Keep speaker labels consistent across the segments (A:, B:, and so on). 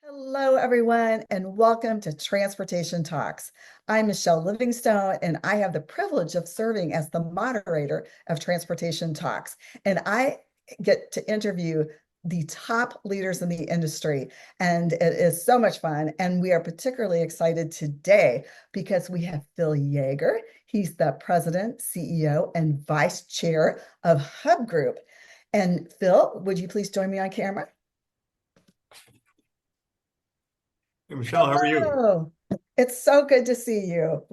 A: Hello, everyone, and welcome to Transportation Talks. I'm Michelle Livingstone, and I have the privilege of serving as the moderator of Transportation Talks. And I get to interview the top leaders in the industry, and it is so much fun. And we are particularly excited today because we have Phil Yeager. He's the president, CEO, and vice chair of Hub Group. And Phil, would you please join me on camera?
B: Hey, Michelle, how are you?
A: Hello. It's so good to see you.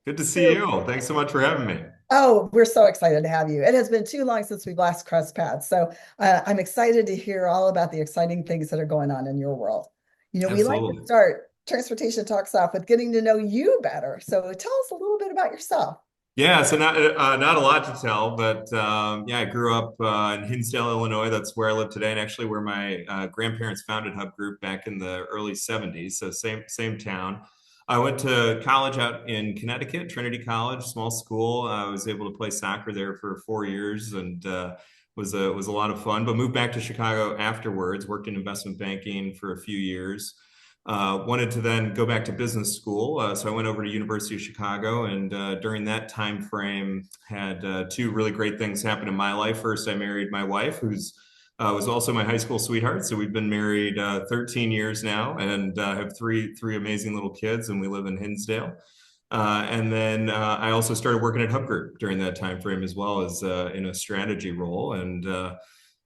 B: Good to see you. Thanks so much for having me.
A: Oh, we're so excited to have you. It has been too long since we've last crossed paths. So I'm excited to hear all about the exciting things that are going on in your world. We like to
B: Absolutely.
A: start Transportation Talks off with getting to know you better. So tell us a little bit about yourself.
B: Yeah, so not a lot to tell, but yeah, I grew up in Hinsdale, Illinois. That's where I live today, and actually where my grandparents founded Hub Group back in the early '70s. So same town. I went to college out in Connecticut, Trinity College, small school. I was able to play soccer there for 4 years, and was a lot of fun. But moved back to Chicago afterwards. Worked in investment banking for a few years. Wanted to then go back to business school, so I went over to University of Chicago, and during that time frame, had two really great things happen in my life. First, I married my wife, who's was also my high school sweetheart. So we've been married 13 years now, and have three amazing little kids, and we live in Hinsdale. And then I also started working at Hub Group during that time frame as well as in a strategy role, and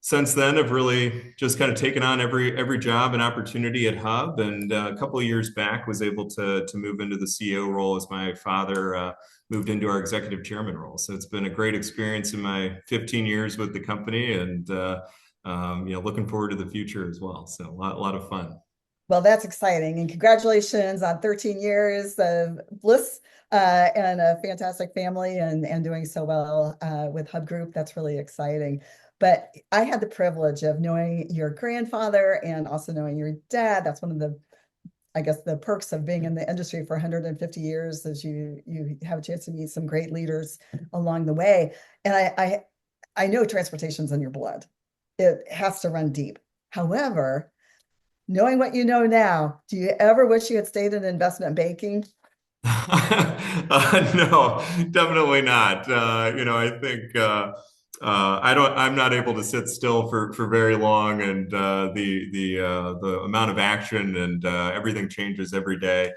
B: since then I've really just kind of taken on every job and opportunity at Hub, and a couple of years back was able to move into the CEO role as my father moved into our executive chairman role. So it's been a great experience in my 15 years with the company, and looking forward to the future as well. So a lot of fun.
A: Well, that's exciting. And congratulations on 13 years of bliss and a fantastic family and doing so well with Hub Group. That's really exciting. But I had the privilege of knowing your grandfather and also knowing your dad. That's one of the, I guess, the perks of being in the industry for 150 years is you have a chance to meet some great leaders along the way. And I know transportation's in your blood. It has to run deep. However, knowing what you know now, do you ever wish you had stayed in investment banking?
B: No, definitely not. I think I'm not able to sit still for very long, and the amount of action and everything changes every day.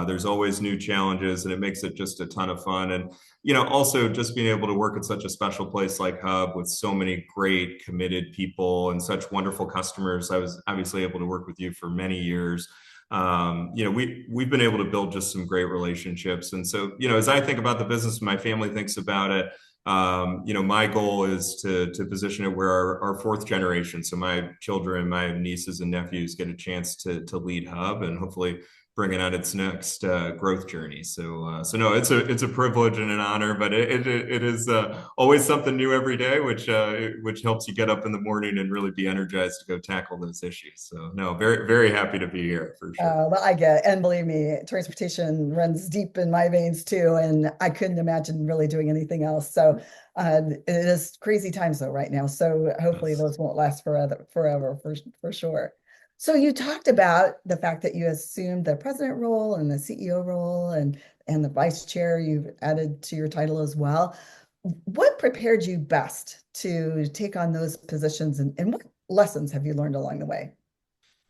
B: There's always new challenges, and it makes it just a ton of fun. And also just being able to work at such a special place like Hub with so many great, committed people and such wonderful customers. I was obviously able to work with you for many years. We've been able to build just some great relationships. And so, as I think about the business, my family thinks about it. My goal is to position it where our fourth generation, so my children, my nieces and nephews, get a chance to lead Hub and hopefully bring it on its next growth journey. So no, it's a privilege and an honor, but it is always something new every day, which helps you get up in the morning and really be energized to go tackle those issues. So no, very very happy to be here for sure.
A: Well, I get it. And believe me, transportation runs deep in my veins too. And I couldn't imagine really doing anything else. So it is crazy times though right now. So hopefully
B: Yes.
A: those won't last forever for sure. So you talked about the fact that you assumed the president role and the CEO role and the vice chair you've added to your title as well. What prepared you best to take on those positions and what lessons have you learned along the way?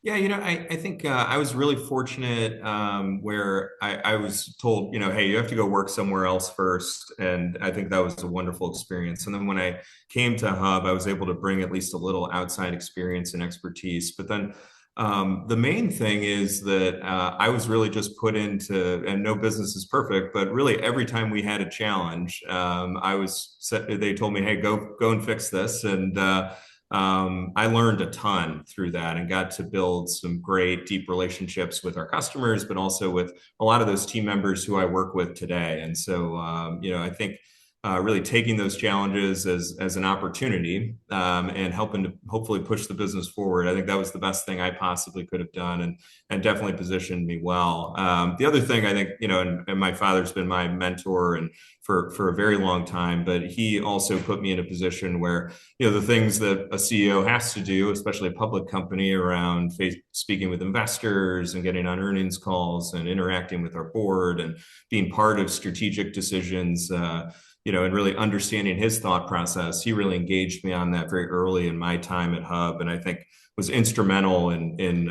B: Yeah, I think I was really fortunate where I was told, hey, you have to go work somewhere else first. And I think that was a wonderful experience. And then when I came to Hub, I was able to bring at least a little outside experience and expertise. But then the main thing is that I was really just put into, and no business is perfect, but really every time we had a challenge, they told me, hey, go and fix this. And I learned a ton through that and got to build some great, deep relationships with our customers, but also with a lot of those team members who I work with today. And so, I think really taking those challenges as an opportunity, and helping to hopefully push the business forward. I think that was the best thing I possibly could have done, and definitely positioned me well. The other thing I think, and my father's been my mentor and for a very long time, but he also put me in a position where, the things that a CEO has to do, especially a public company, around speaking with investors and getting on earnings calls and interacting with our board and being part of strategic decisions, and really understanding his thought process. He really engaged me on that very early in my time at Hub, and I think was instrumental in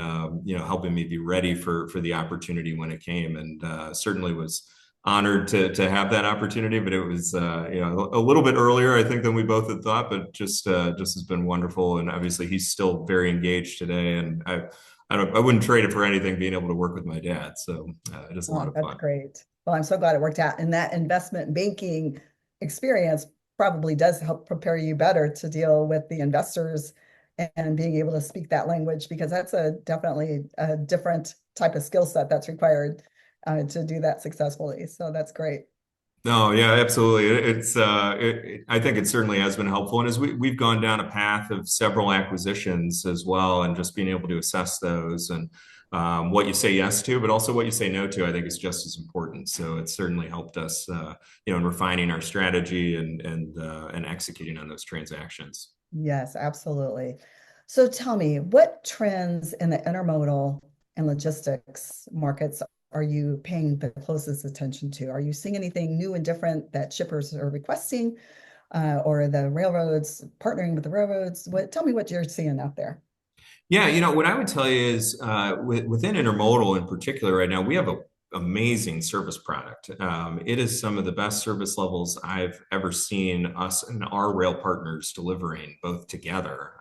B: helping me be ready for the opportunity when it came, and certainly was honored to have that opportunity. But it was a little bit earlier, I think, than we both had thought, but just has been wonderful. And obviously, he's still very engaged today, and I wouldn't trade it for anything, being able to work with my dad. So it is a lot
A: Oh,
B: of
A: that's
B: fun.
A: great. Well, I'm so glad it worked out. And that investment banking experience probably does help prepare you better to deal with the investors and being able to speak that language, because that's definitely a different type of skill set that's required to do that successfully. So that's great.
B: No, yeah, absolutely. I think it certainly has been helpful. And as we've gone down a path of several acquisitions as well, and just being able to assess those, and what you say yes to, but also what you say no to, I think is just as important. So it's certainly helped us, in refining our strategy and executing on those transactions.
A: Yes, absolutely. So tell me, what trends in the intermodal and logistics markets are you paying the closest attention to? Are you seeing anything new and different that shippers are requesting, or the railroads partnering with the railroads? Tell me what you're seeing out there.
B: Yeah, what I would tell you is, within intermodal in particular right now, we have a amazing service product. It is some of the best service levels I've ever seen us and our rail partners delivering both together.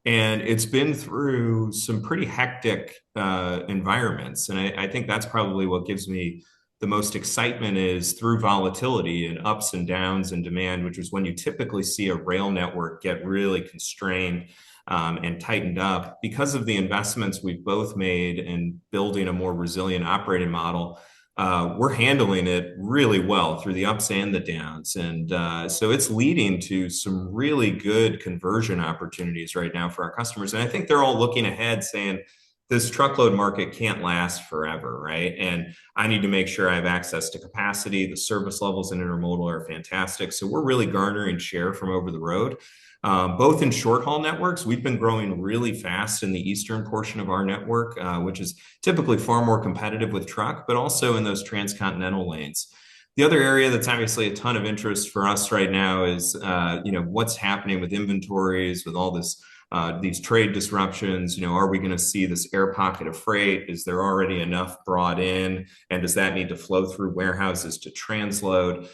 B: And it's been through some pretty hectic environments. And I think that's probably what gives me the most excitement, is through volatility and ups and downs in demand, which is when you typically see a rail network get really constrained, and tightened up because of the investments we've both made in building a more resilient operating model. We're handling it really well through the ups and the downs. And so it's leading to some really good conversion opportunities right now for our customers. And I think they're all looking ahead saying, this truckload market can't last forever, right? And I need to make sure I have access to capacity. The service levels in intermodal are fantastic. So we're really garnering share from over the road. Both in short haul networks, we've been growing really fast in the eastern portion of our network, which is typically far more competitive with truck, but also in those transcontinental lanes. The other area that's obviously a ton of interest for us right now is, what's happening with inventories, with all these trade disruptions. Are we going to see this air pocket of freight? Is there already enough brought in? And does that need to flow through warehouses to transload?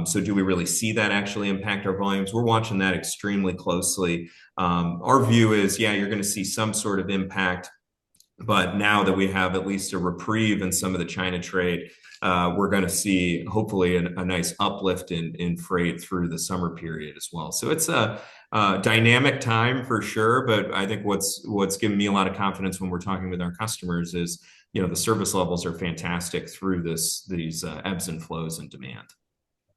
B: So do we really see that actually impact our volumes? We're watching that extremely closely. Our view is, yeah, you're going to see some sort of impact. But now that we have at least a reprieve in some of the China trade, we're going to see hopefully a nice uplift in freight through the summer period as well. So it's a dynamic time for sure. But I think what's given me a lot of confidence when we're talking with our customers is, the service levels are fantastic through these ebbs and flows in demand.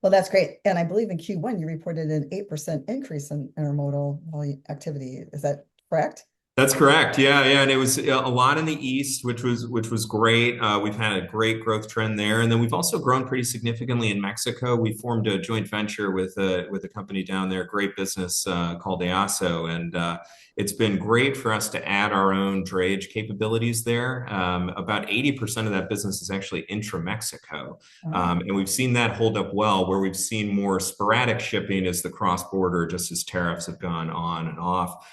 A: Well, that's great. And I believe in Q1, you reported an 8% increase in intermodal volume activity. Is that correct?
B: That's correct. Yeah, yeah, and it was a lot in the East, which was great. We've had a great growth trend there, and then we've also grown pretty significantly in Mexico. We formed a joint venture with a company down there, great business called EASO, and it's been great for us to add our own drayage capabilities there. About 80% of that business is actually intra-Mexico, and we've seen that hold up well. Where we've seen more sporadic shipping is the cross-border, just as tariffs have gone on and off.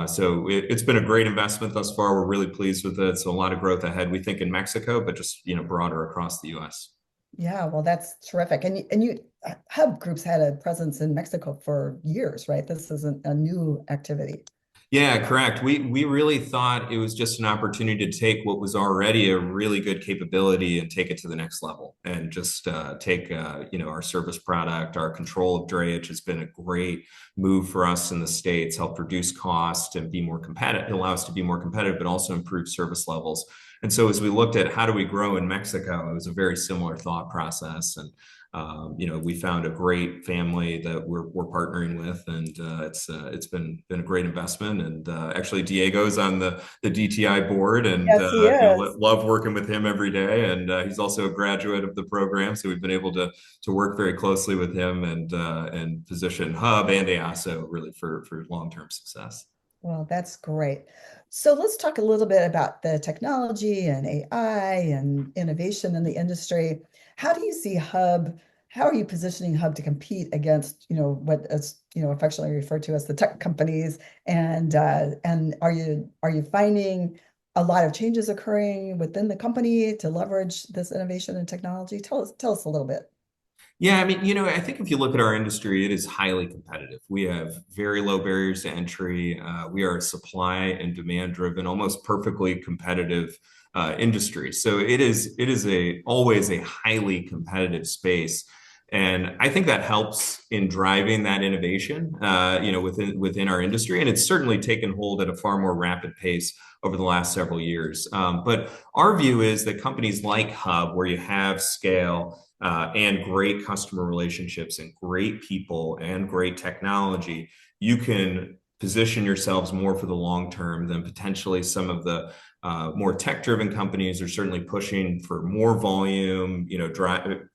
B: So it's been a great investment thus far. We're really pleased with it. So a lot of growth ahead, we think, in Mexico, but just, broader across the U.S.
A: Yeah, well, that's terrific. And you Hub Group's had a presence in Mexico for years, right? This isn't a new activity.
B: Yeah, correct. We really thought it was just an opportunity to take what was already a really good capability and take it to the next level, and just take our service product. Our control of drayage has been a great move for us in the States, help reduce cost and be more competitive, allow us to be more competitive, but also improve service levels. And so as we looked at how do we grow in Mexico, it was a very similar thought process. And we found a great family that we're partnering with, and it's been a great investment. And actually, Diego's on the DTI board, and
A: Yes, he is.
B: love working with him every day. And he's also a graduate of the program, so we've been able to work very closely with him and position Hub and ASO really for long-term success.
A: Well, that's great. So let's talk a little bit about the technology and AI and innovation in the industry. How do you see Hub? How are you positioning Hub to compete against, what is, affectionately referred to as the tech companies? And are you finding a lot of changes occurring within the company to leverage this innovation and technology? Tell us a little bit.
B: Yeah, I mean, I think if you look at our industry, it is highly competitive. We have very low barriers to entry. We are a supply and demand driven, almost perfectly competitive industry. So it is always a highly competitive space. And I think that helps in driving that innovation, within our industry. And it's certainly taken hold at a far more rapid pace over the last several years. But our view is that companies like Hub, where you have scale, and great customer relationships and great people and great technology, you can position yourselves more for the long term than potentially some of the more tech-driven companies are certainly pushing for more volume,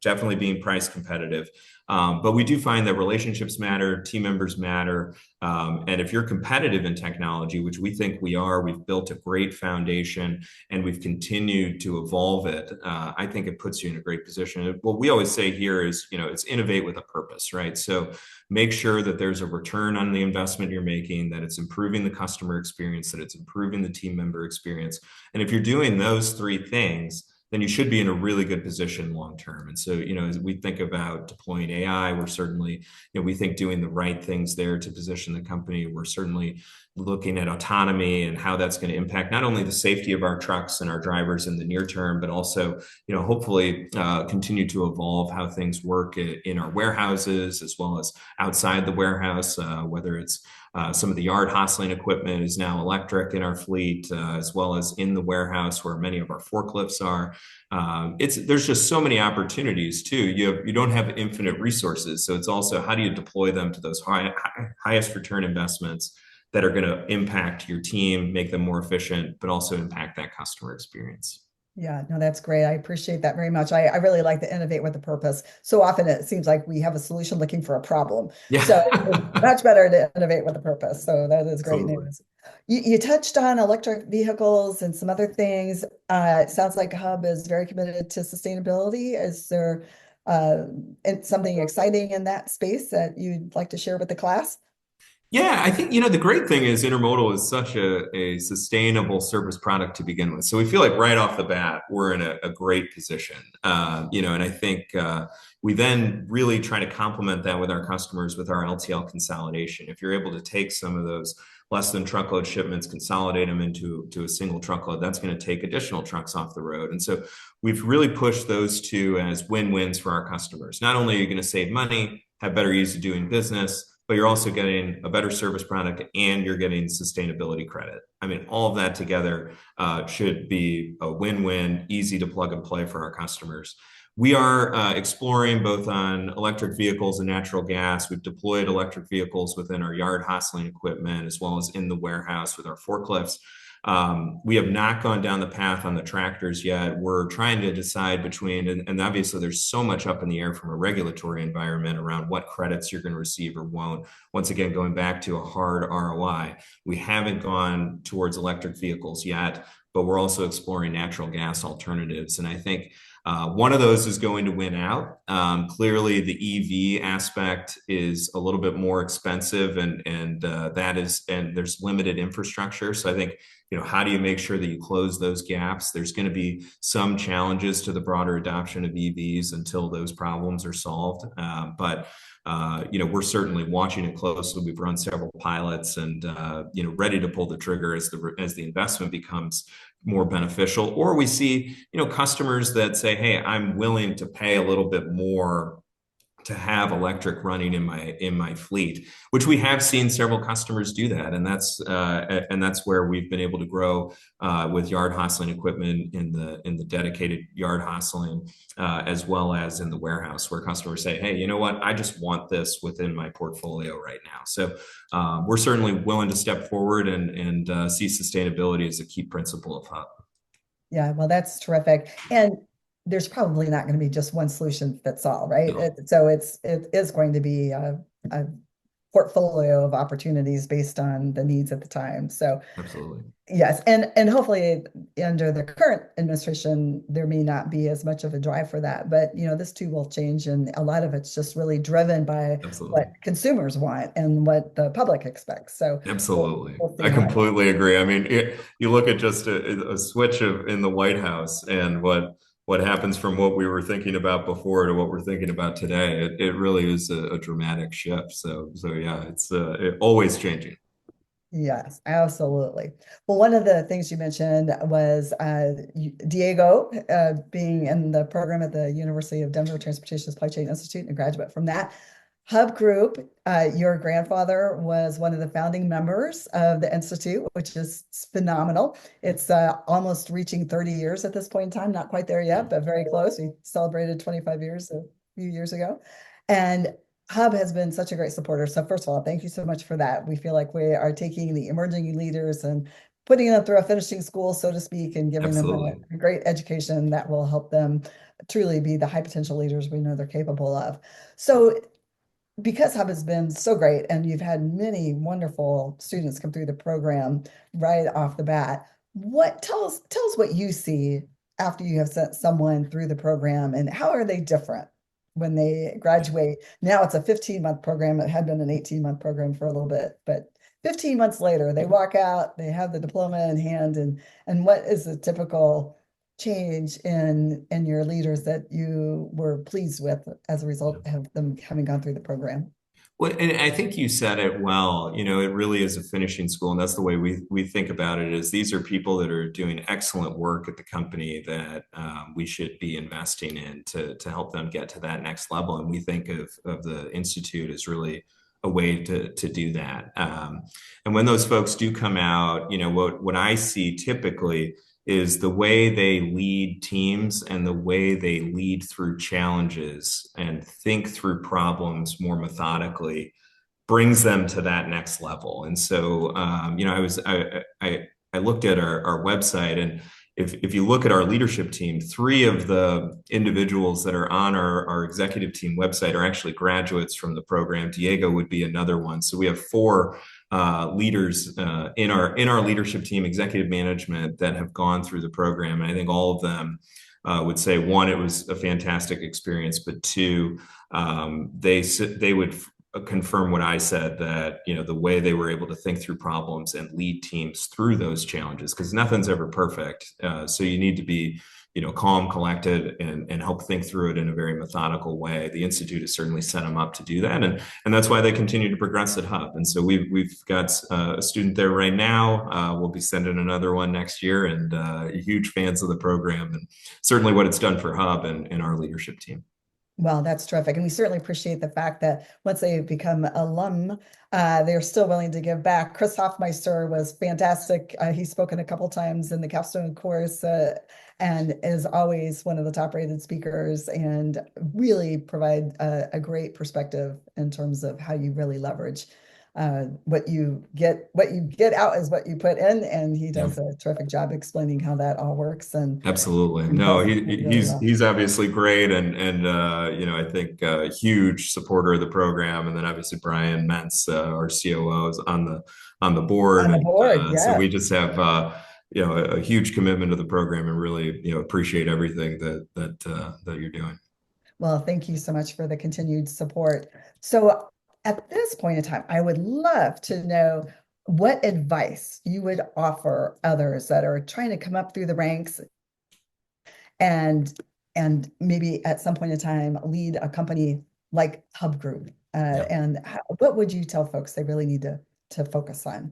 B: definitely being price competitive. But we do find that relationships matter, team members matter. And if you're competitive in technology, which we think we are, we've built a great foundation and we've continued to evolve it. I think it puts you in a great position. What we always say here is, it's innovate with a purpose, right? So make sure that there's a return on the investment you're making, that it's improving the customer experience, that it's improving the team member experience. And if you're doing those three things, then you should be in a really good position long term. And so, as we think about deploying AI, we're certainly, we think doing the right things there to position the company. We're certainly looking at autonomy and how that's going to impact not only the safety of our trucks and our drivers in the near term, but also, hopefully continue to evolve how things work in our warehouses as well as outside the warehouse, whether it's some of the yard hostling equipment is now electric in our fleet, as well as in the warehouse where many of our forklifts are. There's just so many opportunities too. You don't have infinite resources, so it's also how do you deploy them to those highest return investments that are going to impact your team, make them more efficient, but also impact that customer experience.
A: Yeah, no, that's great. I appreciate that very much. I really like the innovate with a purpose. So often it seems like we have a solution looking for a problem. So it's
B: Yeah,
A: much better to innovate with a purpose. So that is great
B: absolutely.
A: news. You touched on electric vehicles and some other things. It sounds like Hub is very committed to sustainability. Is there something exciting in that space that you'd like to share with the class?
B: Yeah, I think, the great thing is intermodal is such a sustainable service product to begin with. So we feel like right off the bat, we're in a great position. And I think we then really try to complement that with our customers with our LTL consolidation. If you're able to take some of those less than truckload shipments, consolidate them into a single truckload, that's going to take additional trucks off the road. And so we've really pushed those two as win-wins for our customers. Not only are you going to save money, have better ease of doing business, but you're also getting a better service product and you're getting sustainability credit. I mean, all of that together should be a win-win, easy to plug and play for our customers. We are exploring both on electric vehicles and natural gas. We've deployed electric vehicles within our yard hostling equipment as well as in the warehouse with our forklifts. We have not gone down the path on the tractors yet. We're trying to decide between, and obviously there's so much up in the air from a regulatory environment around what credits you're going to receive or won't. Once again, going back to a hard ROI, we haven't gone towards electric vehicles yet, but we're also exploring natural gas alternatives. And I think one of those is going to win out. Clearly, the EV aspect is a little bit more expensive, and there's limited infrastructure. So I think, how do you make sure that you close those gaps? There's going to be some challenges to the broader adoption of EVs until those problems are solved. But we're certainly watching it closely. We've run several pilots and ready to pull the trigger as the investment becomes more beneficial. Or we see customers that say, "Hey, I'm willing to pay a little bit more to have electric running in my fleet, which we have seen several customers do that, and that's where we've been able to grow with yard hustling equipment in the dedicated yard hustling, as well as in the warehouse, where customers say, "Hey, you know what? I just want this within my portfolio right now." So we're certainly willing to step forward and see sustainability as a key principle of Hub.
A: Yeah, well, that's terrific. And there's probably not going to be just one solution fits all, right?
B: No,
A: So it is going to be a portfolio of opportunities based on the needs at the time. So
B: absolutely,
A: yes, and hopefully under the current administration, there may not be as much of a drive for that, but this too will change, and a lot of it's just really driven by
B: absolutely.
A: what consumers want and what the public expects. So
B: Absolutely.
A: we'll see
B: I
A: how it goes.
B: completely agree. I mean, you look at just a switch in the White House and what happens from what we were thinking about before to what we're thinking about today. It really is a dramatic shift. So yeah, it's always changing.
A: Yes, absolutely. Well, one of the things you mentioned was Diego being in the program at the University of Denver Transportation Supply Chain Institute and a graduate from that. Hub Group, your grandfather was one of the founding members of the Institute, which is phenomenal. It's almost reaching 30 years at this point in time, not quite there yet, but very close. We celebrated 25 years a few years ago. And Hub has been such a great supporter. So first of all, thank you so much for that. We feel like we are taking the emerging leaders and putting them through a finishing school, so to speak, and giving them
B: Absolutely.
A: a great education that will help them truly be the high potential leaders we know they're capable of. So because Hub has been so great and you've had many wonderful students come through the program right off the bat, tell us what you see after you have sent someone through the program, and how are they different when they graduate? Now it's a 15-month program. It had been an 18-month program for a little bit, but 15 months later, they walk out, they have the diploma in hand, and what is the typical change in your leaders that you were pleased with as a result of them having gone through the program?
B: Well, and I think you said it well. You know, it really is a finishing school, and that's the way we think about it. Is these are people that are doing excellent work at the company that we should be investing in to help them get to that next level. And we think of the institute as really a way to do that. And when those folks do come out, you know, what I see typically is the way they lead teams and the way they lead through challenges and think through problems more methodically brings them to that next level. And so, you know, I looked at our website, and if you look at our leadership team, three of the individuals that are on our executive team website are actually graduates from the program. Diego would be another one. So we have four leaders in our leadership team, executive management, that have gone through the program. And I think all of them would say, one, it was a fantastic experience, but two, they would confirm what I said, that you know the way they were able to think through problems and lead teams through those challenges, because nothing's ever perfect. So you need to be calm, collected, and help think through it in a very methodical way. The institute has certainly set them up to do that, and that's why they continue to progress at Hub. And so we've got a student there right now. We'll be sending another one next year, and huge fans of the program and certainly what it's done for Hub and our leadership team.
A: Well, that's terrific. And we certainly appreciate the fact that once they become alum, they're still willing to give back. Chris Hoffmeister was fantastic. He's spoken a couple times in the capstone course, and is always one of the top rated speakers, and really provide a great perspective in terms of how you really leverage what you get out is what you put in. And he
B: Yeah.
A: does a terrific job explaining how that all works,
B: Absolutely.
A: and
B: No,
A: tells it really well.
B: he's obviously great, and I think a huge supporter of the program. And then obviously Brian Mentz, our COO, is on the board,
A: On the
B: and
A: board,
B: so
A: yeah.
B: we just have a huge commitment to the program, and really appreciate everything that you're doing.
A: Well, thank you so much for the continued support. So at this point in time, I would love to know what advice you would offer others that are trying to come up through the ranks and maybe at some point in time lead a company like Hub Group.
B: Yeah.
A: And what would you tell folks they really need to focus on?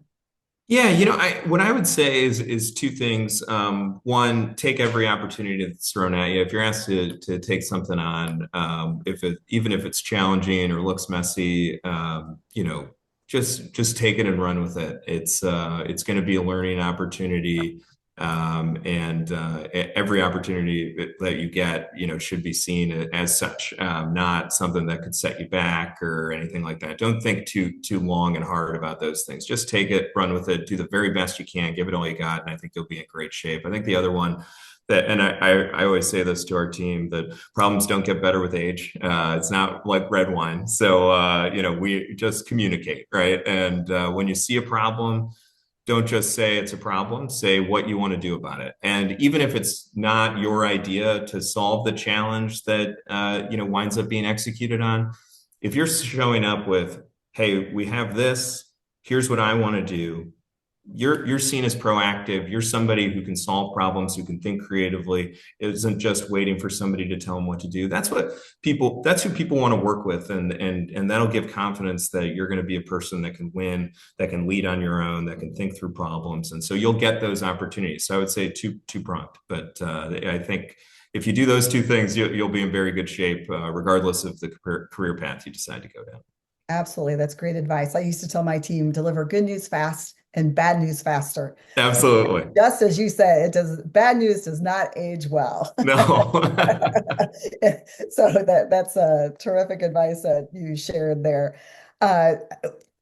B: Yeah, what I would say is two things. One, take every opportunity that's thrown at you. If you're asked to take something on, if it even if it's challenging or looks messy, just take it and run with it. It's going to be a learning opportunity, and every opportunity that you get, should be seen as such, not something that could set you back or anything like that. Don't think too long and hard about those things. Just take it, run with it, do the very best you can, give it all you got, and I think you'll be in great shape. I think the other one that, and I always say this to our team, that problems don't get better with age. It's not like red wine. So, we just communicate, right? And when you see a problem, don't just say it's a problem, say what you want to do about it. And even if it's not your idea to solve the challenge that winds up being executed on, if you're showing up with, hey, we have this, here's what I want to do, you're seen as proactive. You're somebody who can solve problems, who can think creatively. It isn't just waiting for somebody to tell them what to do. That's who people want to work with, and that'll give confidence that you're going to be a person that can win, that can lead on your own, that can think through problems, and so you'll get those opportunities. So I would say two-pronged, but I think if you do those two things, you'll be in very good shape, regardless of the career path you decide to go down.
A: Absolutely. That's great advice. I used to tell my team, deliver good news fast and bad news faster.
B: Absolutely.
A: Just as you say, bad news does not age well.
B: No.
A: So that's a terrific advice that you shared there. Uh,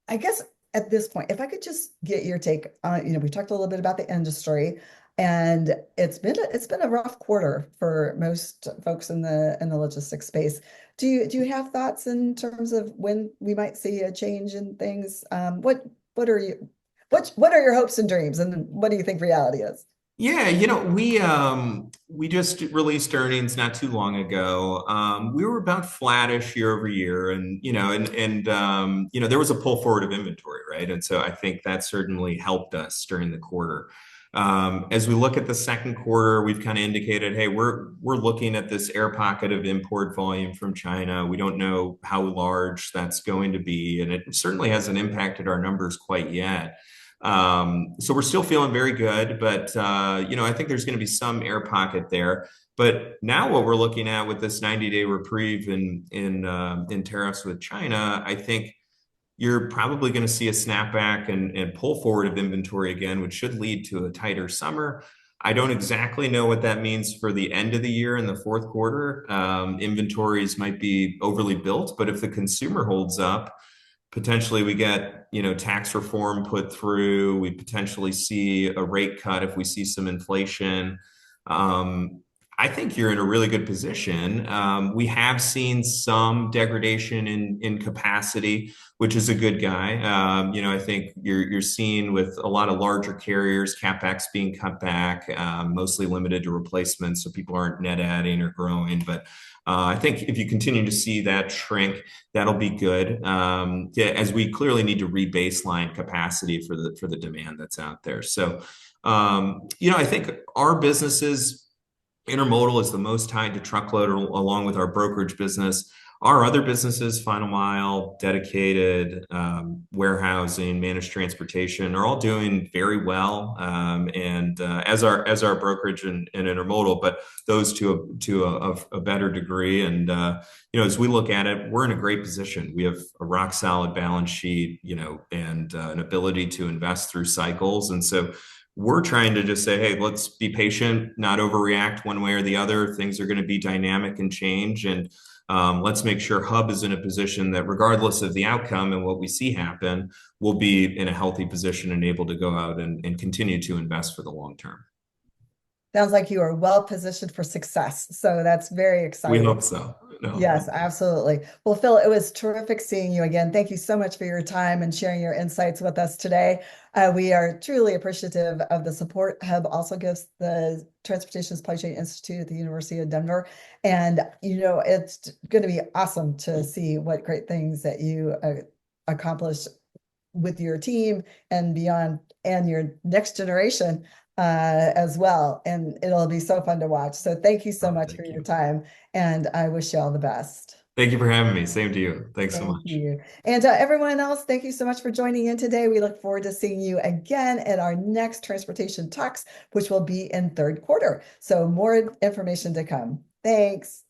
A: I guess at this point, if I could just get your take on, we talked a little bit about the industry, and it's been a rough quarter for most folks in the logistics space. Do you have thoughts in terms of when we might see a change in things? What are you what are your hopes and dreams, and what do you think reality is?
B: Yeah, we just released earnings not too long ago. We were about flattish year over year, and there was a pull forward of inventory, right? And so I think that certainly helped us during the quarter. As we look at the second quarter, we've kind of indicated, hey, we're looking at this air pocket of import volume from China. We don't know how large that's going to be, and it certainly hasn't impacted our numbers quite yet. So we're still feeling very good, but I think there's going to be some air pocket there. But now what we're looking at with this 90-day reprieve in tariffs with China, I think you're probably going to see a snapback and pull forward of inventory again, which should lead to a tighter summer. I don't exactly know what that means for the end of the year in the fourth quarter. Inventories might be overly built, but if the consumer holds up, potentially we get tax reform put through. We potentially see a rate cut if we see some inflation. I think you're in a really good position. We have seen some degradation in capacity, which is a good guy. I think you're seeing with a lot of larger carriers, CapEx being cut back, mostly limited to replacements, so people aren't net adding or growing. But I think if you continue to see that shrink, that'll be good. As we clearly need to re-baseline capacity for the demand that's out there. So, I think our businesses, intermodal is the most tied to truckload, along with our brokerage business. Our other businesses, final mile, dedicated, warehousing, managed transportation, are all doing very well, and as our brokerage and intermodal, but those to a better degree. And as we look at it, we're in a great position. We have a rock solid balance sheet, and an ability to invest through cycles, and so we're trying to just say, hey, let's be patient, not overreact one way or the other. Things are going to be dynamic and change, and let's make sure Hub is in a position that, regardless of the outcome and what we see happen, we'll be in a healthy position and able to go out and continue to invest for the long term.
A: Sounds like you are well positioned for success. So that's very
B: We
A: exciting.
B: hope so. No.
A: Yes, absolutely. Well, Phil, it was terrific seeing you again. Thank you so much for your time and sharing your insights with us today. We are truly appreciative of the support Hub also gives the Transportation Supply Chain Institute at the University of Denver. And, it's going to be awesome to see what great things that you accomplish with your team and beyond, and your next generation as well. And it'll be so fun to watch. So thank you so much for your time, and I wish you all the best.
B: Thank you for having me. Same to you. Thanks so
A: Thank
B: much.
A: you. And everyone else, thank you so much for joining in today. We look forward to seeing you again at our next transportation talks, which will be in third quarter. So more information to come. Thanks.